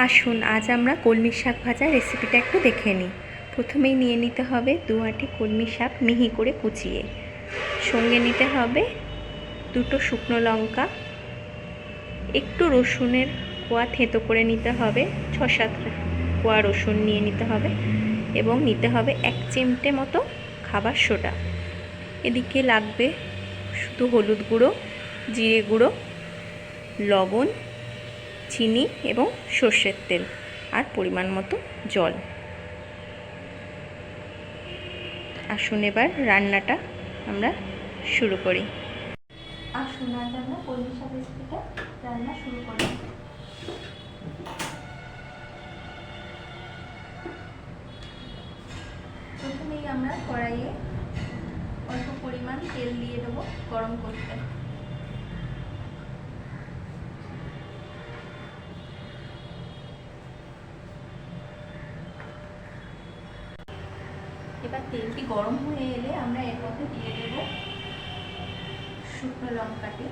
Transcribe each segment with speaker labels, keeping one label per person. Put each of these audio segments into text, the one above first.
Speaker 1: আসুন আজ আমরা কলমি শাক ভাজা রেসিপিটা একটু দেখে নিই। প্রথমেই নিয়ে নিতে হবে 2 আঁটি কলমি শাক মিহি করে কুচিয়ে, সঙ্গে নিতে হবে 2টো শুকনো লঙ্কা, একটু রসুনের কোয়া থেঁতো করে নিতে হবে, 6-7 কোয়া রসুন নিয়ে নিতে হবে এবং নিতে হবে 1 চিমটে মতো খাবার সোডা। এদিকে লাগবে শুধু হলুদ গুঁড়ো, জিরে গুঁড়ো, লবণ, চিনি এবং সর্ষের তেল আর পরিমাণ মতো জল। আসুন এবার রান্নাটা আমরা শুরু করি। আসুন আজ আমরা কলমি শাক রেসিপিটা রান্না শুরু করি। প্রথমেই আমরা কড়াইয়ে অল্প পরিমাণ তেল দিয়ে দেবো গরম করতে। এবার তেলটি গরম হয়ে এলে আমরা এর মধ্যে দিয়ে দেব শুকনো লঙ্কাটি,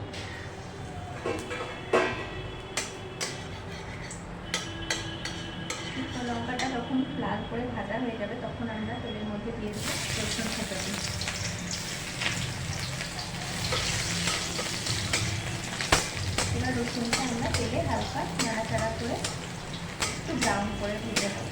Speaker 1: শুকনো লঙ্কাটা যখন লাল করে ভাজা হয়ে যাবে তখন আমরা তেলের মধ্যে দিয়ে দেবো রসুন থেঁচাটি। এবার রসুনটা আমরা তেলে হালকা নাড়াচাড়া করে একটু ব্রাউন করে ভেজে নেব।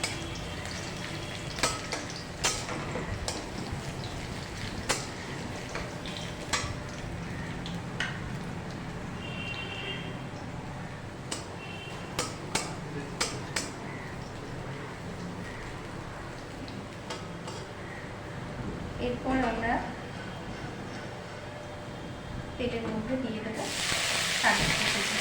Speaker 1: এরপর আমরা তেলের মধ্যে দিয়ে দেবো শাকের কুচি।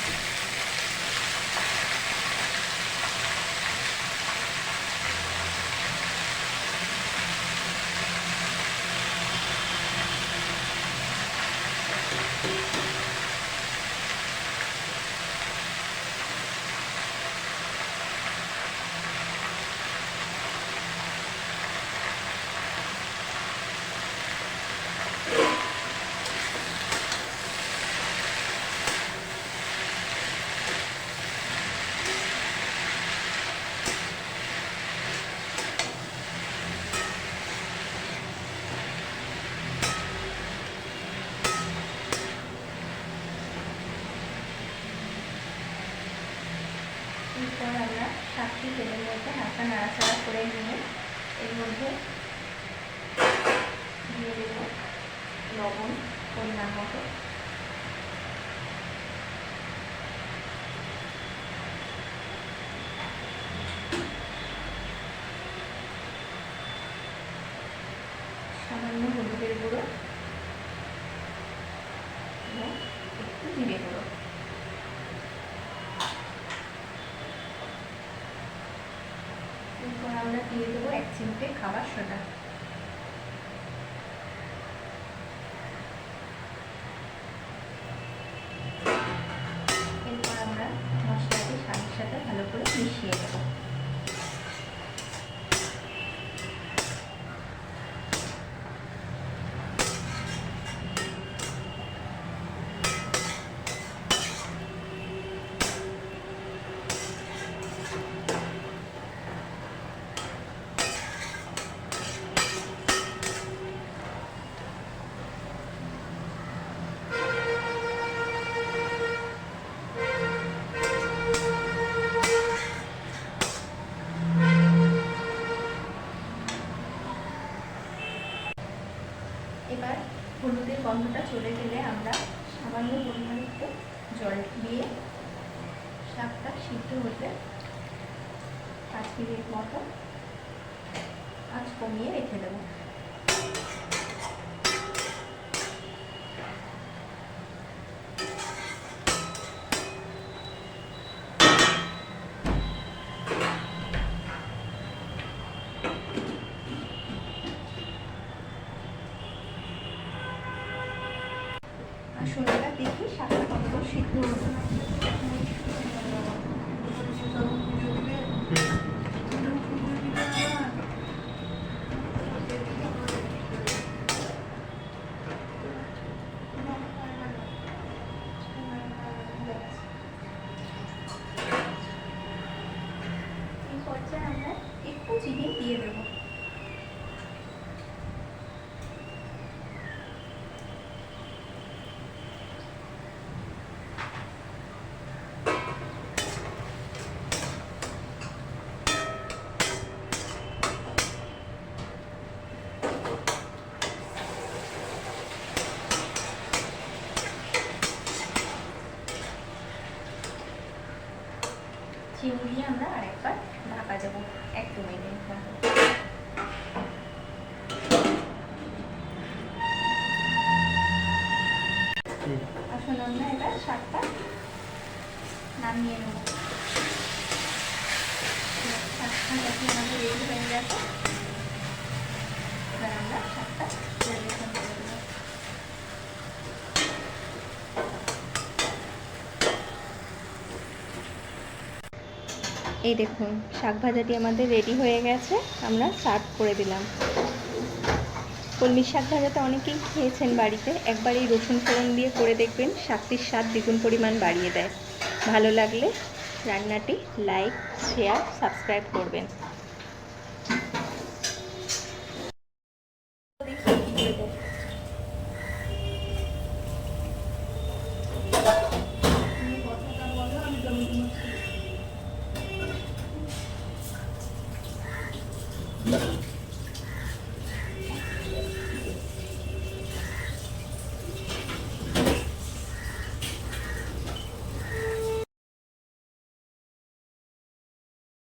Speaker 1: এরপর আমরা শাকটি তেলের মধ্যে হালকা নাড়াচাড়া করে নিয়ে এর মধ্যে দিয়ে দেব লবণ পরিমাণ মতো, সামান্য হলুদের গুঁড়ো এবং একটু জিরে গুঁড়ো। এরপর আমরা দিয়ে দেবো 1 চিমটে খাবার সোডা। এরপর আমরা মশলাটি শাকের সাথে ভালো করে মিশিয়ে দেব। এবার হলুদের গন্ধটা চলে গেলে আমরা সামান্য পরিমাণে একটু জল দিয়ে শাকটা সিদ্ধ হতে 5 মিনিট মতো আঁচ কমিয়ে রেখে দেবো। আসুন এবার দেখি শাকটা কতটা সিদ্ধ হলো। চিনি দিয়ে আমরা আরেকবার ঢাকা দেবো 1-2 মিনিট মতো। আসুন আমরা এবার শাকটা নামিয়ে নেব। শাকটা যখন আমাদের রেডি হয়ে গেছে, এবার আমরা শাকটা পরিবেশন করে দেবো। এই দেখুন শাক ভাজাটি আমাদের রেডি হয়ে গেছে, আমরা সার্ভ করে দিলাম। কলমি শাক ভাজাটা অনেকেই খেয়েছেন বাড়িতে, একবার এই রসুন ফোড়ন দিয়ে করে দেখবেন, শাকটির স্বাদ দ্বিগুণ পরিমাণ বাড়িয়ে দেয়। ভালো লাগলে রান্নাটি লাইক, শেয়ার, সাবস্ক্রাইব করবেন।